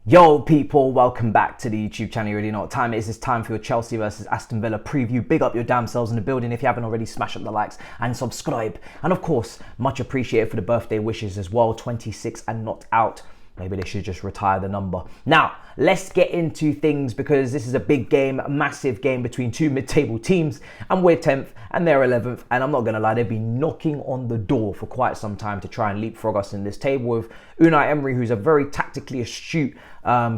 Yo people, welcome back to the YouTube channel. You already know what time it is. It's time for your Chelsea versus Aston Villa preview. Big up your damn selves in the building. If you haven't already, smash up the likes and subscribe. And of course, much appreciated for the birthday wishes as well. 26 and not out. Maybe they should just retire the number. Now, let's get into things because this is a big game, a massive game between two mid-table teams. And we're 10th and they're 11th. And I'm not going to lie, they've been knocking on the door for quite some time to try and leapfrog us in this table with Unai Emery, who's a very tactically astute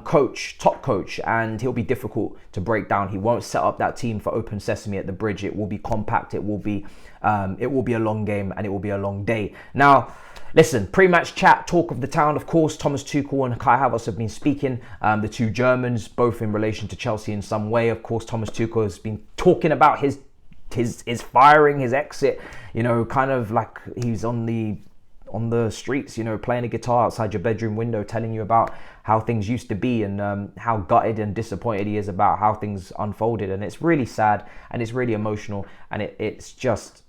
coach, top coach, and he'll be difficult to break down. He won't set up that team for open sesame at the bridge. It will be compact. It will be a long game and it will be a long day. Now, listen, pre-match chat, talk of the town, of course, Thomas Tuchel and Kai Havertz have been speaking, the two Germans, both in relation to Chelsea in some way. Of course, Thomas Tuchel has been talking about his firing, his exit, you know, kind of like he's on the streets, you know, playing a guitar outside your bedroom window, telling you about how things used to be and how gutted and disappointed he is about how things unfolded. And it's really sad and it's really emotional and it's just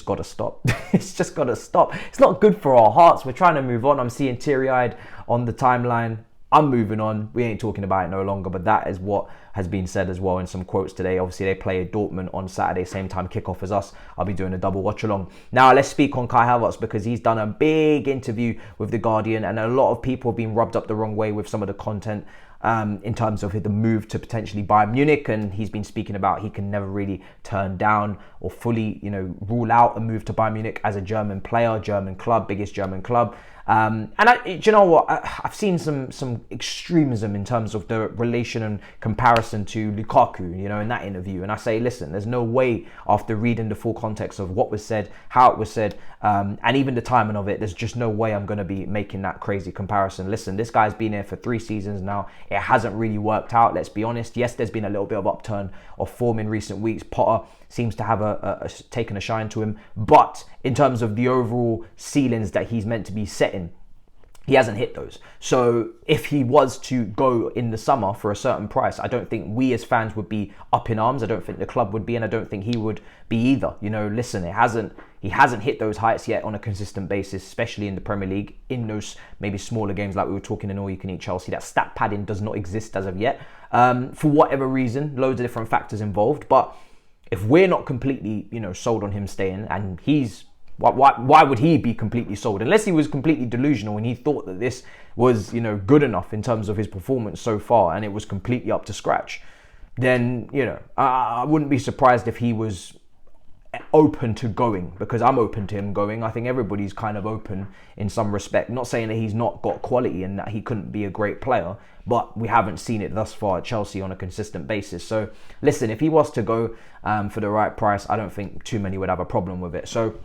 got to stop. It's just got to stop. It's not good for our hearts. We're trying to move on. I'm seeing teary-eyed on the timeline. I'm moving on. We ain't talking about it no longer, but that is what has been said as well in some quotes today. Obviously, they play Dortmund on Saturday, same time kickoff as us. I'll be doing a double watch along. Now, let's speak on Kai Havertz because he's done a big interview with The Guardian and a lot of people have been rubbed up the wrong way with some of the content in terms of the move to potentially Bayern Munich, and he's been speaking about he can never really turn down or fully, you know, rule out a move to Bayern Munich as a German player, German club, biggest German club. And do you know what? I've seen some extremism in terms of the relation and comparison to Lukaku, you know, in that interview. And I say, listen, there's no way after reading the full context of what was said, how it was said, and even the timing of it, there's just no way I'm going to be making that crazy comparison. Listen, this guy's been here for 3 seasons now. It hasn't really worked out, let's be honest. Yes, there's been a little bit of upturn of form in recent weeks. Potter seems to have taken a shine to him. But in terms of the overall ceilings that he's meant to be setting, he hasn't hit those. So if he was to go in the summer for a certain price, I don't think we as fans would be up in arms. I don't think the club would be, and I don't think he would be either. You know, listen, he hasn't hit those heights yet on a consistent basis, especially in the Premier League, in those maybe smaller games like we were talking in All You Can Eat Chelsea. That stat padding does not exist as of yet. For whatever reason, loads of different factors involved. But if we're not completely, you know, sold on him staying, and he's why would he be completely sold? Unless he was completely delusional and he thought that this was, you know, good enough in terms of his performance so far and it was completely up to scratch, then, you know, I wouldn't be surprised if he was open to going, because I'm open to him going. I think everybody's kind of open in some respect. Not saying that he's not got quality and that he couldn't be a great player, but we haven't seen it thus far at Chelsea on a consistent basis. So listen, if he was to go for the right price, I don't think too many would have a problem with it. So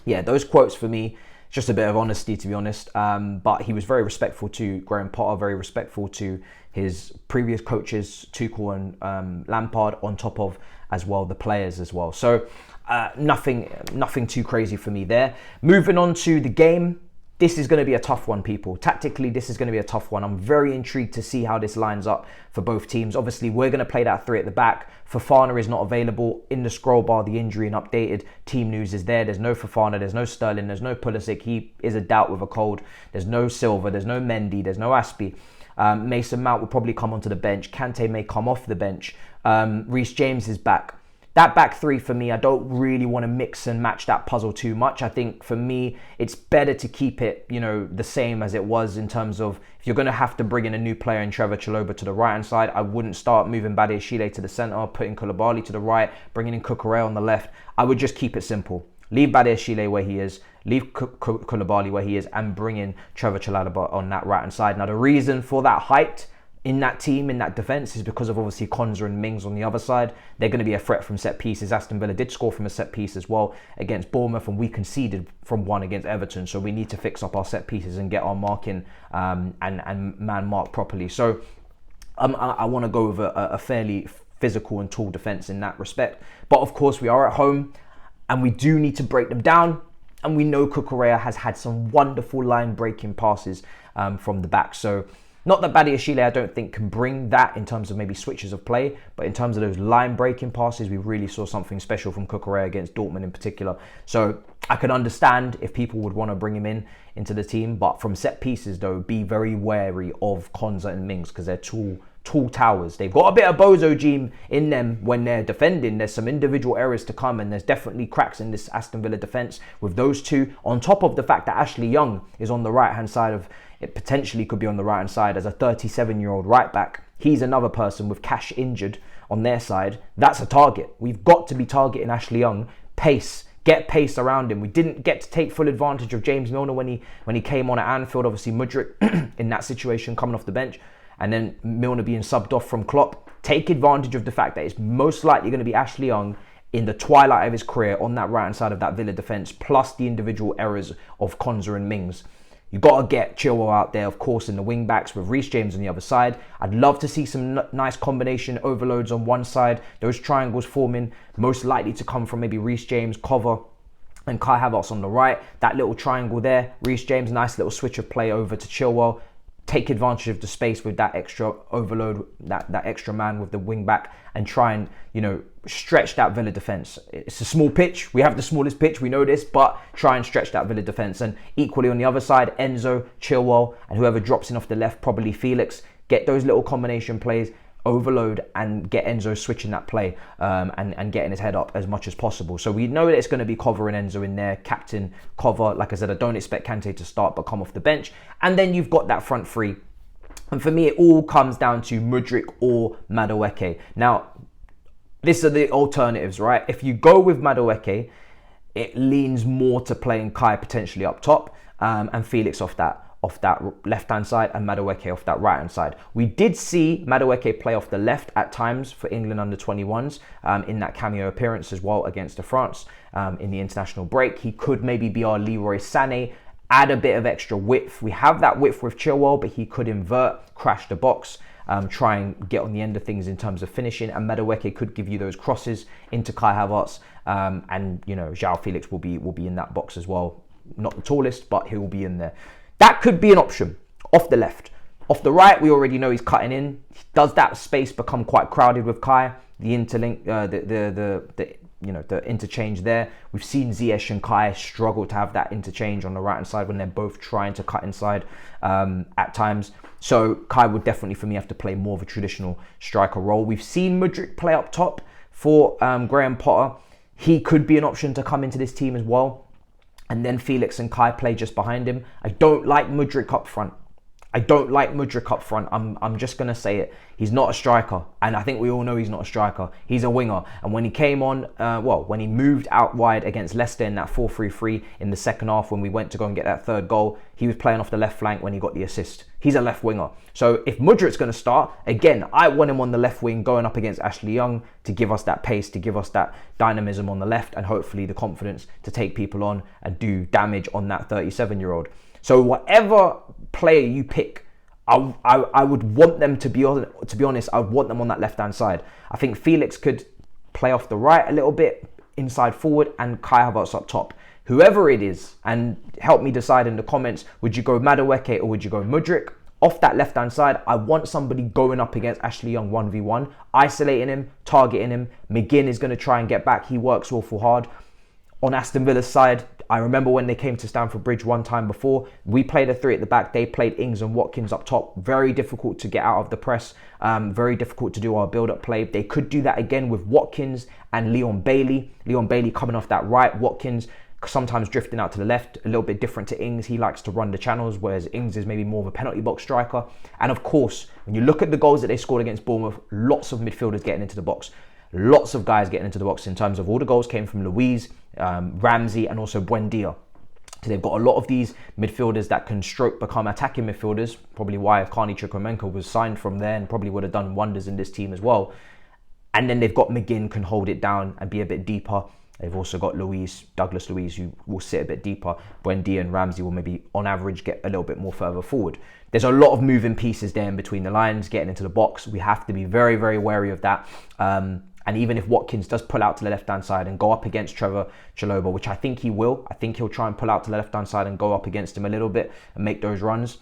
yeah, those quotes for me, just a bit of honesty, to be honest. But he was very respectful to Graham Potter, very respectful to his previous coaches, Tuchel and Lampard, on top of as well the players as well. So nothing too crazy for me there. Moving on to the game. This is going to be a tough one, people. Tactically, this is going to be a tough one. I'm very intrigued to see how this lines up for both teams. Obviously, we're going to play that 3 at the back. Fofana is not available. In the scroll bar, the injury and updated team news is there. There's no Fofana, there's no Sterling, there's no Pulisic. He is a doubt with a cold. There's no Silva, there's no Mendy, there's no Aspie. Mason Mount will probably come onto the bench. Kante may come off the bench. Reece James is back. That back 3 for me, I don't really want to mix and match that puzzle too much. I think for me, it's better to keep it, you know, the same as it was in terms of if you're going to have to bring in a new player in Trevor Chalobah to the right-hand side, I wouldn't start moving Badiashile to the centre, putting Koulibaly to the right, bringing in Cucurella on the left. I would just keep it simple. Leave Badiashile where he is, leave Koulibaly where he is, and bring in Trevor Chalobah on that right-hand side. Now, the reason for that height in that team, in that defence, is because of obviously Konza and Mings on the other side. They're going to be a threat from set pieces. Aston Villa did score from a set piece as well against Bournemouth, and we conceded from one against Everton. So we need to fix up our set pieces and get our marking and man mark properly. So I want to go with a fairly physical and tall defence in that respect. But of course, we are at home and we do need to break them down. And we know Cucurella has had some wonderful line breaking passes from the back. So Not that Badiashile, I don't think, can bring that in terms of maybe switches of play, but in terms of those line breaking passes, we really saw something special from Cucurella against Dortmund in particular. So I can understand if people would want to bring him into the team, but from set pieces though, be very wary of Konza and Mings because they're tall towers. They've got a bit of bozo gene in them when they're defending. There's some individual errors to come, and there's definitely cracks in this Aston Villa defence with those two, on top of the fact that Ashley Young is on the right hand side of it, potentially could be on the right hand side as a 37-year-old right back. He's another person with Cash injured on their side. That's a target. We've got to be targeting Ashley Young. Pace. Get pace around him. We didn't get to take full advantage of James Milner when he came on at Anfield. Obviously Mudryk in that situation coming off the bench, and then Milner being subbed off from Klopp. Take advantage of the fact that it's most likely going to be Ashley Young in the twilight of his career on that right hand side of that Villa defence, plus the individual errors of Konza and Mings. You've got to get Chilwell out there, of course, in the wing backs with Reece James on the other side. I'd love to see some nice combination overloads on one side. Those triangles forming, most likely to come from maybe Reece James, Cover, and Kai Havertz on the right. That little triangle there, Reece James, nice little switch of play over to Chilwell. Take advantage of the space with that extra overload, that extra man with the wing back, and try and, stretch that Villa defence. It's a small pitch. We have the smallest pitch. We know this, but try and stretch that Villa defence. And equally on the other side, Enzo, Chilwell, and whoever drops in off the left, probably Felix. Get those little combination plays, overload, and get Enzo switching that play and getting his head up as much as possible. So we know that it's going to be Cover and Enzo in there. Captain Cover, like I said, I don't expect Kante to start but come off the bench. And then you've got that front three. And for me, it all comes down to Mudryk or Madueke. Now, these are the alternatives, right? If you go with Madueke, it leans more to playing Kai potentially up top and Felix off that left-hand side and Madueke off that right-hand side. We did see Madueke play off the left at times for England under-21s in that cameo appearance as well against France in the international break. He could maybe be our Leroy Sané, add a bit of extra width. We have that width with Chilwell, but he could invert, crash the box, try and get on the end of things in terms of finishing, and Madueke could give you those crosses into Kai Havertz, and João Felix will be in that box as well. Not the tallest, but he will be in there. That could be an option off the left. Off the right, we already know he's cutting in. Does that space become quite crowded with Kai? The interlink, the interchange there. We've seen Ziyech and Kai struggle to have that interchange on the right hand side when they're both trying to cut inside at times. So Kai would definitely, for me, have to play more of a traditional striker role. We've seen Mudryk play up top for Graham Potter. He could be an option to come into this team as well. And then Felix and Kai play just behind him. I don't like Mudryk up front. I'm just going to say it. He's not a striker. And I think we all know he's not a striker. He's a winger. And when he came on, when he moved out wide against Leicester in that 4-3-3 in the second half, when we went to go and get that third goal, he was playing off the left flank when he got the assist. He's a left winger. So if Mudryk's going to start, again, I want him on the left wing going up against Ashley Young to give us that pace, to give us that dynamism on the left, and hopefully the confidence to take people on and do damage on that 37-year-old. So whatever player you pick, I would want them to be honest, I would want them on that left-hand side. I think Felix could play off the right a little bit, inside forward, and Kai Havertz up top. Whoever it is, and help me decide in the comments, would you go Madueke or would you go Mudryk? Off that left-hand side, I want somebody going up against Ashley Young 1v1, isolating him, targeting him. McGinn is going to try and get back. He works awful hard. On Aston Villa's side, I remember when they came to Stamford Bridge one time before, we played a three at the back. They played Ings and Watkins up top. Very difficult to get out of the press. Very difficult to do our build-up play. They could do that again with Watkins and Leon Bailey. Leon Bailey coming off that right. Watkins sometimes drifting out to the left. A little bit different to Ings. He likes to run the channels, whereas Ings is maybe more of a penalty box striker. And of course, when you look at the goals that they scored against Bournemouth, lots of midfielders getting into the box. Lots of guys getting into the box in terms of all the goals came from Luiz, Ramsey, and also Buendia. So they've got a lot of these midfielders that can become attacking midfielders, probably why Carney Chukwuemeka was signed from there and probably would have done wonders in this team as well. And then they've got McGinn, can hold it down and be a bit deeper. They've also got Douglas Luiz, who will sit a bit deeper. Buendia and Ramsey will maybe, on average, get a little bit more further forward. There's a lot of moving pieces there in between the lines, getting into the box. We have to be very, very wary of that. And even if Watkins does pull out to the left-hand side and go up against Trevor Chalobah, which I think he will, I think he'll try and pull out to the left-hand side and go up against him a little bit and make those runs.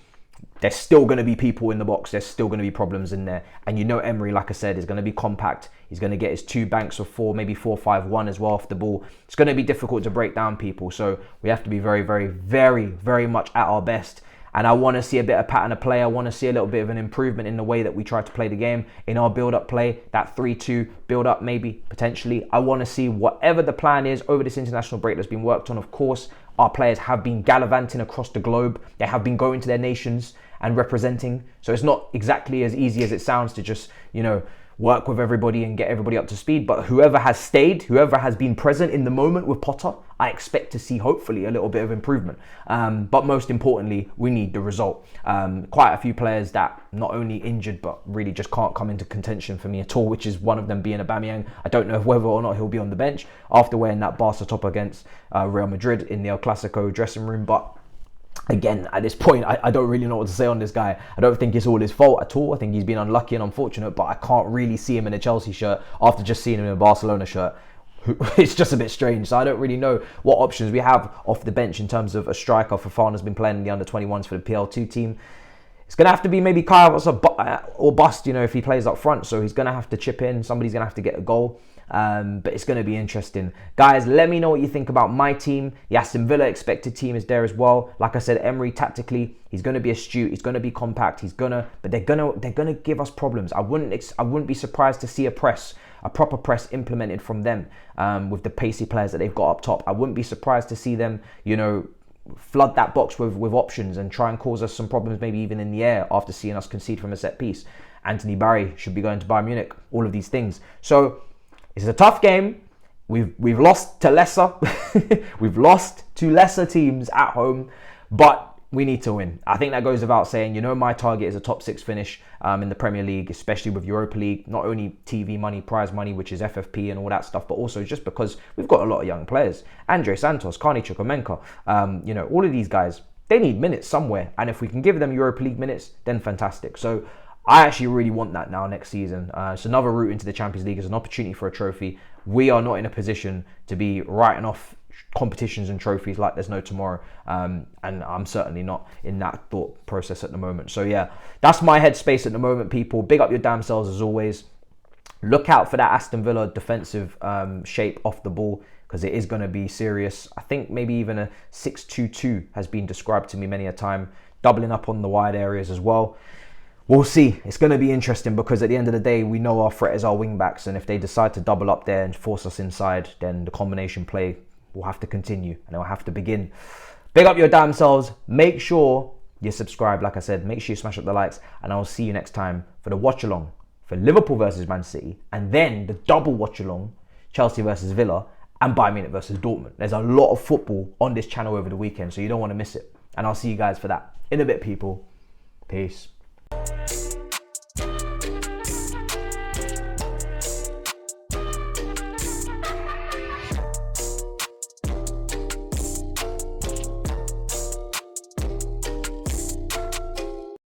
there's still going to be people in the box. There's still going to be problems in there. And you know Emery, like I said, is going to be compact. He's going to get his 2 banks of 4, maybe 4-5-1 as well off the ball. It's going to be difficult to break down people. So we have to be very, very, very, very much at our best. And I want to see a bit of pattern of play. I want to see a little bit of an improvement in the way that we try to play the game, in our build-up play, that 3-2 build-up maybe, potentially. I want to see whatever the plan is over this international break that's been worked on. Of course, our players have been gallivanting across the globe. They have been going to their nations and representing. So it's not exactly as easy as it sounds to just, you know, work with everybody and get everybody up to speed. But whoever has stayed, whoever has been present in the moment with Potter, I expect to see hopefully a little bit of improvement. But most importantly, we need the result. Quite a few players that not only injured, but really just can't come into contention for me at all, which is one of them being Aubameyang. I don't know whether or not he'll be on the bench after wearing that Barca top against Real Madrid in the El Clasico dressing room. But again, at this point, I don't really know what to say on this guy. I don't think it's all his fault at all. I think he's been unlucky and unfortunate, but I can't really see him in a Chelsea shirt after just seeing him in a Barcelona shirt. It's just a bit strange. So I don't really know what options we have off the bench in terms of a striker. Fofana's been playing in the under-21s for the PL2 team. It's going to have to be maybe Havertz or bust, you know, if he plays up front. So he's going to have to chip in. Somebody's going to have to get a goal. But it's going to be interesting. Guys, let me know what you think about my team. The Aston Villa expected team is there as well. Like I said, Emery tactically, he's going to be astute. He's going to be compact. But they're going to give us problems. I wouldn't be surprised to see a proper press implemented from them with the pacey players that they've got up top. I wouldn't be surprised to see them, you know, flood that box with options and try and cause us some problems, maybe even in the air after seeing us concede from a set piece. Anthony Barry should be going to Bayern Munich. All of these things. So it's a tough game. We've lost to lesser. We've lost to lesser teams at home, but we need to win. I think that goes without saying. You know, my target is a top 6 finish in the Premier League, especially with Europa League. Not only TV money, prize money, which is FFP and all that stuff, but also just because we've got a lot of young players. Andre Santos, Kante Chukwuemeka, you know, all of these guys, they need minutes somewhere. And if we can give them Europa League minutes, then fantastic. So I actually really want that now next season. It's another route into the Champions League. It's an opportunity for a trophy. We are not in a position to be writing off competitions and trophies like there's no tomorrow. And I'm certainly not in that thought process at the moment. So yeah, that's my headspace at the moment, people. Big up your damn selves as always. Look out for that Aston Villa defensive shape off the ball, because it is going to be serious. I think maybe even a 6-2-2 has been described to me many a time, doubling up on the wide areas as well. We'll see. It's going to be interesting because at the end of the day, we know our threat is our wing backs, and if they decide to double up there and force us inside, then the combination play will have to continue and it will have to begin. Big up your damn selves. Make sure you subscribe. Like I said, make sure you smash up the likes, and I'll see you next time for the watch along for Liverpool versus Man City, and then the double watch along, Chelsea versus Villa and Bayern Munich versus Dortmund. There's a lot of football on this channel over the weekend, so you don't want to miss it. And I'll see you guys for that in a bit, people. Peace.